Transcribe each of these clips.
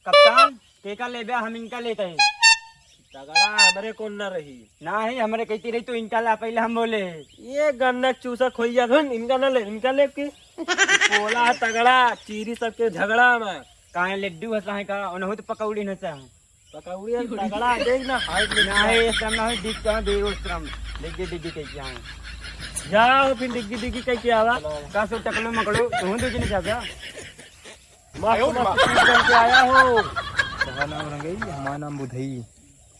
कप्तान टेका ले बे हम इनका लेते हैं। तगड़ा हमरे कौन न रही ना ही हमारे कहती रही तो इनका ला पहले हम बोले ये गन्ना चूसा खोइया धुन इनका ले की बोला तगड़ा चीरी सबके झगड़ा में काहे लड्डू हंसा है का उन्होंने तो पकौड़ी हंसा है पकौड़ी तगड़ा देख ना हाइट में ना है इस टाइम ना है दिख का दे उस टाइम डिग्गी डिग्गी कह के आए जाओ फिर डिग्गी कह के आवा का सो टकलो मकड़ो तू दो जने जा मस्त के आया हो। नाम रंगई हमारा नाम बुधई।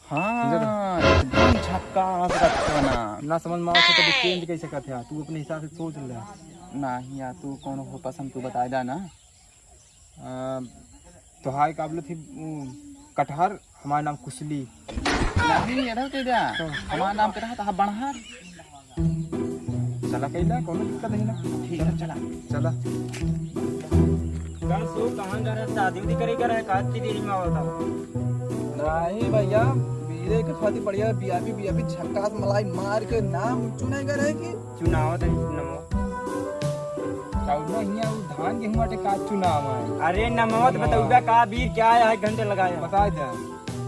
हाँ एकदम झक्कास रखा नाम ना समझ में आवत तो चेंज कैसे करते हैं तू अपने हिसाब से सोच ले नहीं या तू कौन हो पसंद तू बता दा ना। तो हाय काबले थी कटहर हमारा नाम कुशली नहीं ये रहते जा हमारा नाम क्या था बनहार चला कैला कोनो दिक्कत नहीं ना ठीक है चला चला का सो कहां जा रहा शादी उदी करेगा रहा काती देरी में आवता नहीं भैया वीरे के खातिर बढ़िया बीआपी झक्कास मलाई मार के नाम चुनाई करे की चुनाव तो नमो चाउना हिया धान गेहूं वाटे का चुनाव है। अरे नमवत बताऊबा का वीर क्या है घंटे लगाया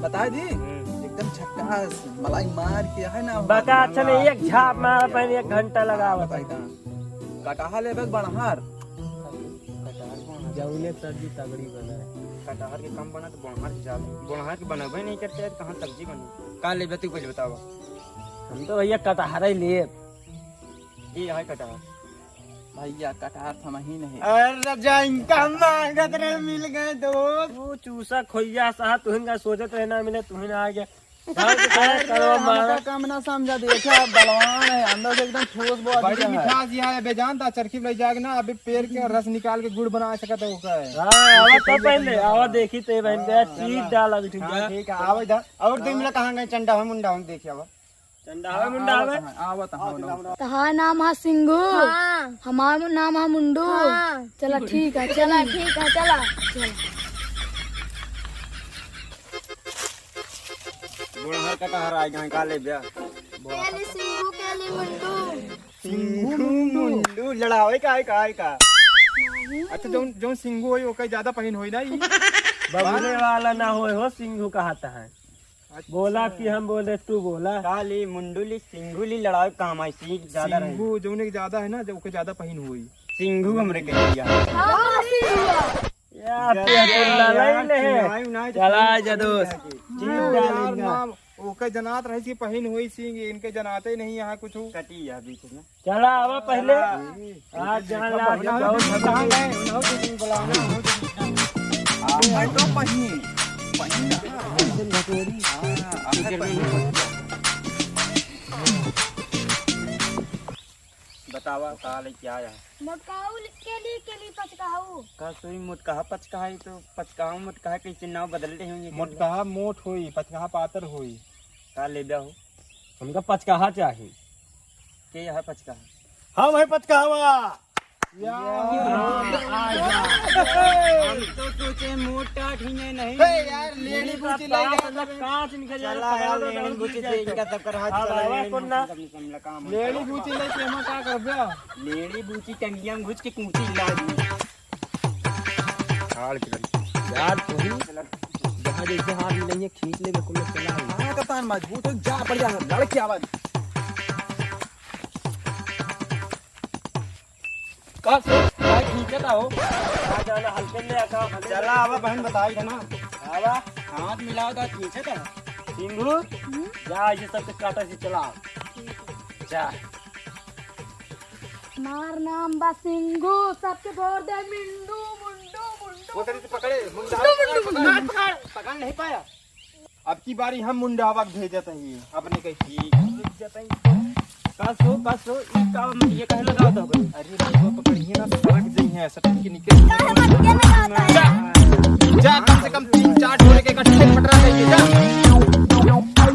बता दी एकदम झक्कास मलाई मार के है ना बता अच्छा नहीं एक झाप मारा पहले 1 घंटा लगा बताई दा कटहा लेबे बनहार जौने सब्जी तगड़ी बना है कटहर के कम बना तो बोनहार के ज्यादा बोनहार के बनबे नहीं करते हैं कहां सब्जी बनी का ले तू कुछ बतावा हम तो भैया कटहर ही लिए ये है कटहर भैया कटहर थमा ही नहीं। अरे जा इनका मांगत रे मिल गए दोस्त तू चूसा खोइया सा तुहंगा सोचत रहना मिले तुही ना आ गया काम ना समझा देखा बलवान है अंदर से एकदम ठोस बहुत बड़ी मिठास यहाँ है बेजानता चरखी ले जाके ना अभी पेड़ के रस निकाल के गुड़ बना सकता है वो हां आवा तो पहले आवा देखी ते बहन दे चीज डाल अभी ठीक है आवे इधर और तुम मिला कहां गए चंडा है मुंडा हम देखिए आवा चंडा है मुंडा है आवत तहार नाम है सिंगू हमार नाम है मुंडू चला ठीक है चला चला बोनहार कटहर आ गए का ले ब्या केली सिंगू केली मुंडू सिंगू मुंडू लड़ावे का है का अच्छा जो सिंगू होई ओके ज्यादा पहिन होई ना ई बबले वाला ना हो सिंगू कहता है बोला कि हम बोले तू बोला काली मुंडुली सिंगुली लड़ावे काम आई सी ज्यादा रहे सिंगू जोने ज्यादा है ना जो ओके ज्यादा पहिन होई सिंगू हमरे कह दिया या चला जा दोस्त नाम ओके जनात रही सी पहिन हुई सिंह इनके जनाते ही नहीं यहाँ कुछ कटी है बीच में चला आवा पहले आज जान ला कहां गए उन्होंने दिन बुलाना तो पहिन बतावा काले क्या है मकाऊ केली पचकाऊ का सोई मुटका पचका है तो पचका मुटका कैसे नाव बदलते होंगे मोटकहा मोट होई पचकहा पातर होई का ले ब्या हो हमका पचकाहा चाहिए के है पचका हम है पचकावा हम तो सोचे मोटा ठीने नहीं यार लेनी बूची ले कांच निकल चला यार लेनी बूची दे इनका तकर हाथ चला लेनी बूची ले के हम का करबे लेनी बूची टंगिया में घुस के कूची ला दी हाल कर यार तू ही जहां जैसे हाथ मिलेंगे खींच ले बिल्कुल चला हां कप्तान मजबूत हो जा बढ़िया लड़की आवाज का सो काय खींचता हो आ जाना हल्के ले आका चला आवा बहन बताई था ना आवा हाथ मिलाओ तो खींचे था सिंगू जा ये सब के काटा से चला जा मार नाम बा सिंगू सबके भोर दे मिंडू मुंडू मुंडू वो तेरे से पकड़े मुंडा पकड़ नहीं पाया अब की बारी हम मुंडावा भेजत ही अपने कही कासो ई का ये कह लगा दो अरे भाई पकड़िए ना सड़क जई है सटक के निकल जा कम से कम 3-4 ढोले के इकट्ठे पटरा देंगे जा पकड़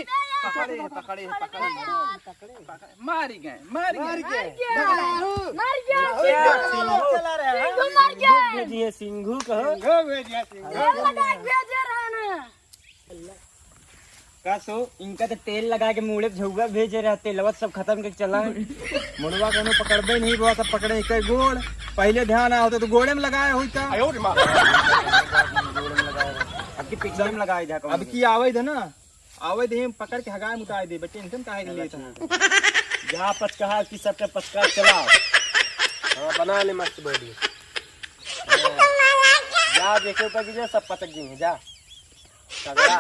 पकड़े पकड़े पकड़े मारी गए मारी गए भेजिए सिंघू कहो। का सो इनका तो तेल लगा के मुड़े झुआ भेजे रहे, तेलवा सब खत्म करके चला। मुड़वा कोनो पकड़बे नहीं बुआ, सब पकड़े एक गोड़। पहले ध्यान आया होता तो गोड़े में लगाया हुई था, अब की पिछले में लगाए जा। अब की आवे थे ना, आवे थे पकड़ के हगाए मुताए दे बच्चे, टेंशन काहे के लिए था। जा पचकहा की सबके पचका चलाओ। हाँ बना ले मस्त बॉडी। जा देखे ऊपर की सब पचक गई जा तगड़ा।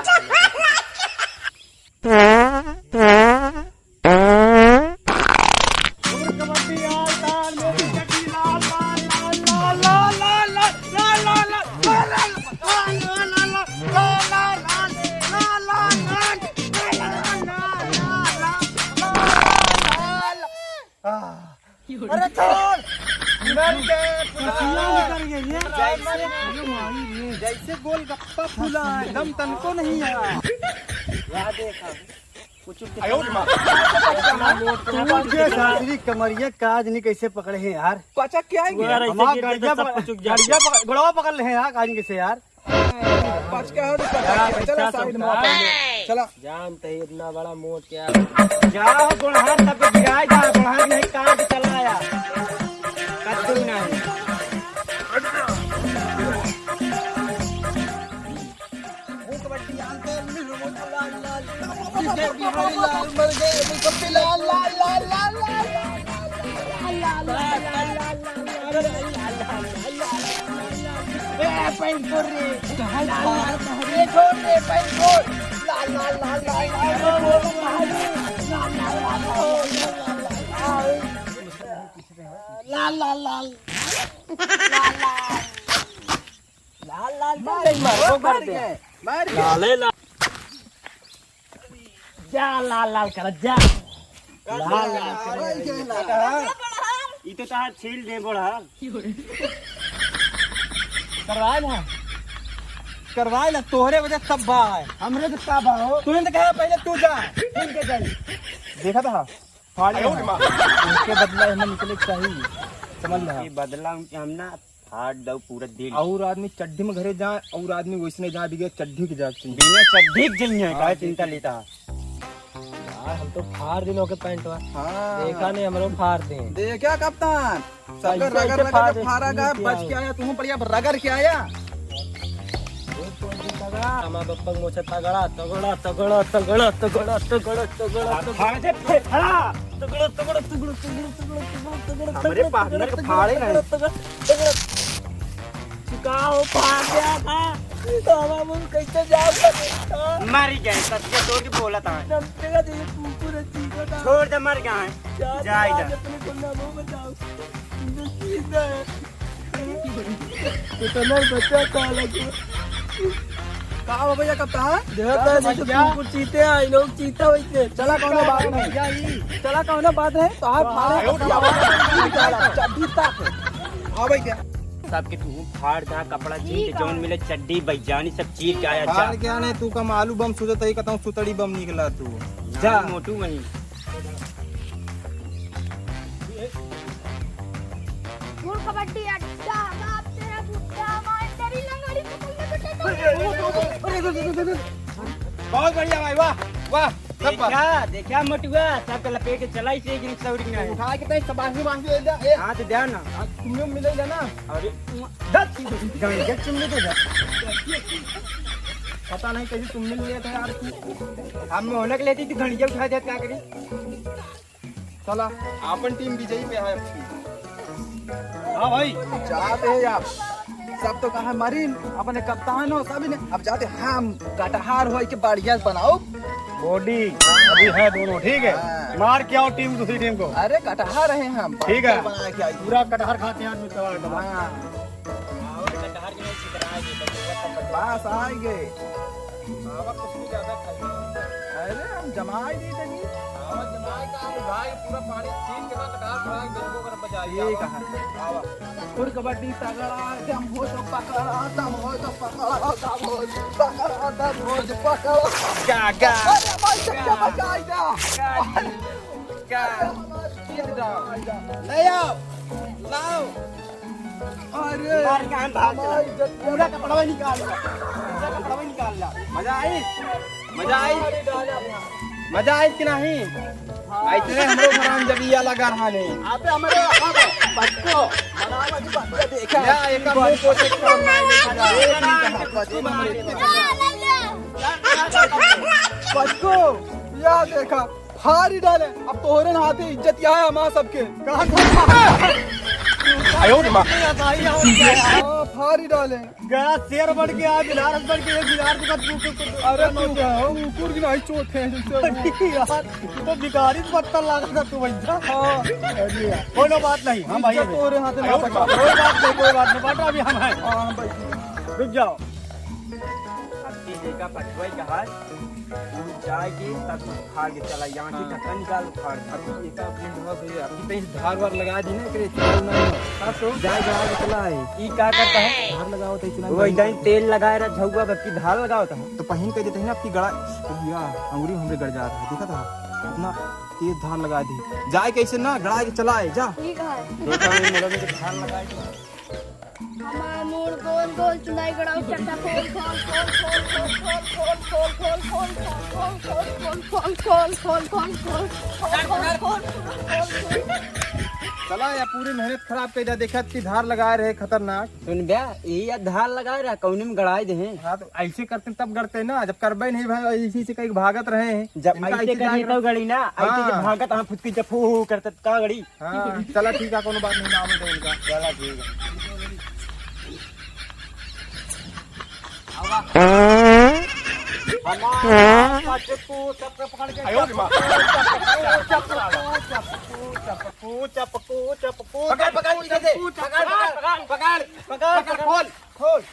अरे छोड़ जैसे गोल गप्पा फूला एकदम तनको नहीं है। कमरिया काज नहीं कैसे पकड़े हैं यार। पचक क्या है गड़वा पकड़ रहे हैं यार, काज कैसे यार। चला जानते ही इतना बड़ा मोट क्या जाओ गुणहार सब गिराए जा, गुणहार नहीं काज चला यार, कद्दू नहीं। लाले ला जा लाल लाल कर जा लाल लाल कर। ये तो तार छील दे बड़ा करवाए ना तोहरे वजह सब बा है, हमरे तो का बा हो। तूने तो कहा पहले तू जा, इनके चल देखा था फाड़े इसके बदला हमें निकले चाहिए, समझ रहा। ये बदला हम ना फाड़ दो पूरा दिल। और आदमी चड्ढी में घरे जाए, और आदमी वैसने जहाँ भी गए चड्ढी के जाके बिना चड्ढी जइए का चिंता लेता। यार हम तो फाड़ दिनों के पैंट हुआ। हाँ देखा नहीं हमरो फाड़ दे। देखा कप्तान सब रगड़ रगड़ के फाड़ा गया, बच के आया तू बढ़िया रगड़ के आया। हमारा बप्पा मोचा तगड़ा तगड़ा तगड़ा तगड़ा तगड़ा तगड़ा तगड़ा फाड़ दे फड़ा तगड़ा तगड़ा तगड़ा तगड़ा तगड़ा तगड़ा हमरे पार्टनर के फाड़े ना तगड़ा चुकाओ फाड़ दिया था तो हम कैसे जाओगे। मर गए सत्य तोड़ के बोला था। नमस्ते जी पूरा चीज़ छोड़ दे, मर गए जा इधर। अपने को ना वो बताओ इतना बच्चा का लगे का हो भैया कप्तान देखता है कुछ चीते हैं लोग चीता वैसे। चला कौन बात नहीं, चला कौन बात है तो आप फाड़े चड्ढी तक हाँ भाई क्या सबके तू फाड़ जहाँ कपड़ा चीर के जौन मिले चड्डी बैजानी सब चीर के आया। फाड़ क्या नहीं तू कम आलू बम सुझत ही कहता हूँ सुतड़ी बम निकला तू जा मोटू वहीं कबड्डी अड्डा बाप तेरा बुड्ढा मार तेरी लंगड़ी पकड़ने बेटे। बहुत बढ़िया भाई, वाह वाह। देखा मोटुआ सबके लपेट के चला इसे एक रिक्शा उड़ी में उठा के तई सबासी बांध दे दे। हां तो ध्यान ना तुमने मिलेगा ना। अरे दस गंगे चुम्मी दे जा। पता नहीं कैसे तुम मिल गए थे यार। हम मोहनक लेती थी घंटिया उठा देते क्या करी। चला अपन टीम विजयी पे है अपनी। हाँ भाई जाते हैं आप सब तो कहा मरीन अपने कप्तान हो सभी ने, अब जाते हम कटहार हो के बढ़िया बनाओ बॉडी अभी है दोनों ठीक है। मार के आओ टीम दूसरी टीम को। अरे कटहार रहे हम ठीक है बना के आई पूरा कटहर खाते हैं आदमी सवाल बस आएंगे। अरे हम जमाई नहीं देंगे कबड्डी तगड़ा दम हो तो पकड़ा दम हो तो पकड़ा दम हो तो पकड़ा दम हो तो पकड़ा ले आओ लाओ। अरे पूरा कपड़ा निकाल ला, पूरा कपड़ा निकाल ला। मजा आई, मजा आई, मजा आई कि नहीं? ऐसे हमरो घरान जबिया लगा रहा नहीं। अबे हमरे बच्चो बनावा जी बच्चा देखा या एक मुंह को चेक कर बच्चो या देखा फाड़ी डाले। अब तोहरे हाथे इज्जत या है हमारा सबके। कहां आयो रे मां फाड़ी डाले। गया शेर बढ़ के आ बिलारस बढ़ के बिलार को। अरे तू क्या हो ऊपर की नहीं चोट है यार। तो भिखारी पत्थर लगा था तू भैया। हां कोई बात नहीं। हम भाई तोरे हाथ में कोई बात नहीं, कोई बात नहीं बाटा अभी हम हैं। हां भाई रुक जाओ। अब देखा पटवाई कहा तू जाएगी तब खा के चला यहाँ की ढक्कन निकाल फाड़। अब ये तो अपने बहुत है यार। कहीं धार वार लगा दी ना करे चल ना हां तो जाए गड़ा के चला है। ई क्या करता है? धार लगाओ तो इतना वो इधर तेल लगाए रहा झौगा बक्की धार लगाओ तो पहन के देते हैं ना आपकी गड़ा भैया अंगूरी हमरे गड़ जा रहा है। देखा था इतना तेज धार लगा दी। जाए कैसे ना गड़ा के चला है जा। ठीक है देखा मैं मेरा में धार लगाए हमारा मोड़ गोल गोल चुनाई गड़ाओ चट्टा खोल खोल खोल खोल खोल खोल खोल खोल खोल खोल खोल खोल खोल खोल खोल खोल चला या पूरी मेहनत खराब कर देखा कि धार लगा रहे खतरनाक। सुन बे यही धार लगा रहा कौन में गड़ाए दे। हाँ तो ऐसे करते तब गड़ते ना जब करबे नहीं भाई इसी से कहीं भागत रहे हैं। जब ऐसे करी तो गड़ी ना ऐसे जब भागत हम फुटकी जब फू करते का गड़ी। हाँ चला ठीक है कोनो बात नहीं नाम दे उनका। चला ठीक है।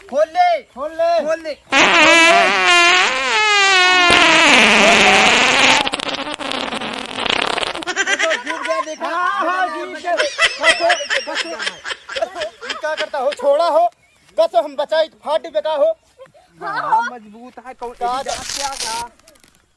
खोल ले क्या करता हो? छोड़ा हो कस हम बचाई फाटी बेका हो। मजबूत है कौन